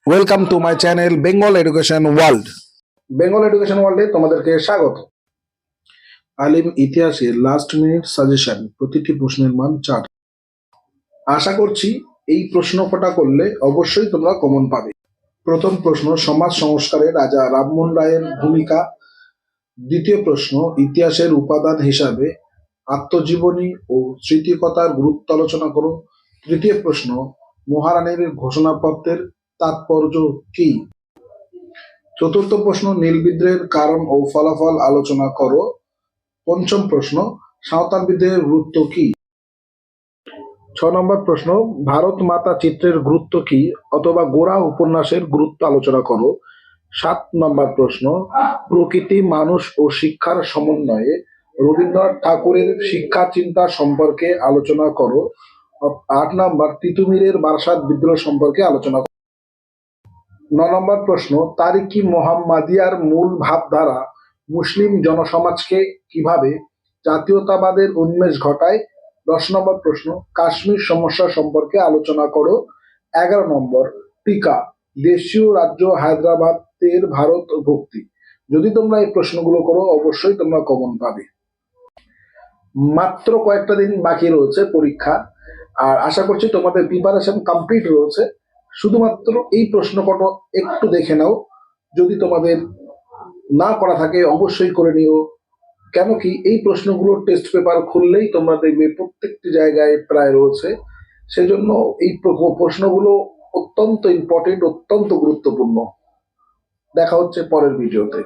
Welcome to my channel Bengal education world. Bengal education ওয়ার্ল্ডে তোমাদেরকে স্বাগত। আলিম ইতিহাসের লাস্ট মিনিট সাজেশন, প্রতিটি প্রশ্নের মান 4। আশা করছি এই প্রশ্ন কটা করলে অবশ্যই তোমরা কমন পাবে। প্রথম প্রশ্ন, সমাজ সংস্কারে রাজা রামমোহন রায়ের ভূমিকা। দ্বিতীয় প্রশ্ন, ইতিহাসের উপাদান হিসাবে আত্মজীবনী ও স্মৃতিকথার গুরুত্ব আলোচনা করো। তৃতীয় প্রশ্ন, মহারানীর ঘোষণাপত্রের তাৎপর্য কি। চতুর্থ প্রশ্ন, নীল বিদ্রোহের কারণ ও ফলাফল আলোচনা করো। পঞ্চম প্রশ্ন, সাঁওতাল বিদ্রোহের গুরুত্ব কি। 6 নম্বর প্রশ্ন, ভারত মাতা চিত্রের গুরুত্ব কি অথবা গোরা উপন্যাসের গুরুত্ব আলোচনা করো। 7 নম্বর প্রশ্ন, প্রকৃতি, মানুষ ও শিক্ষার সমন্বয়ে রবীন্দ্রনাথ ঠাকুরের শিক্ষা চিন্তা সম্পর্কে আলোচনা করো। 8 নম্বর, তিতুমিরের বারাসাত বিদ্রোহ সম্পর্কে আলোচনা করো। 9 নম্বর প্রশ্ন, তারিকি মোহাম্মদিয়ার মূল ভাবধারা মুসলিম জনসমাজকে কিভাবে জাতীয়তাবাদের উন্মেষ ঘটায়। 10 নম্বর প্রশ্ন, কাশ্মীর সমস্যা সম্পর্কে আলোচনা করো। 11 নম্বর, টিকা, দেশীয় রাজ্য হায়দ্রাবাদের ভারত ভক্তি। যদি তোমরা এই প্রশ্নগুলো করো অবশ্যই তোমরা কমন পাবে। মাত্র কয়েকটা দিন বাকি রয়েছে পরীক্ষা, আর আশা করছি তোমাদের প্রিপারেশন কমপ্লিট রয়েছে। শুধুমাত্র এই প্রশ্নপত্র একটু দেখে নাও, যদি তোমাদের না করা থাকে অবশ্যই করে নিও। কেন কি, এই প্রশ্নগুলো টেস্ট পেপার খুললেই তোমরা দেখবে প্রত্যেকটি জায়গায় প্রায় রয়েছে। সেজন্য এই প্রশ্নগুলো অত্যন্ত ইম্পর্টেন্ট, অত্যন্ত গুরুত্বপূর্ণ। দেখা হচ্ছে পরের ভিডিওতে।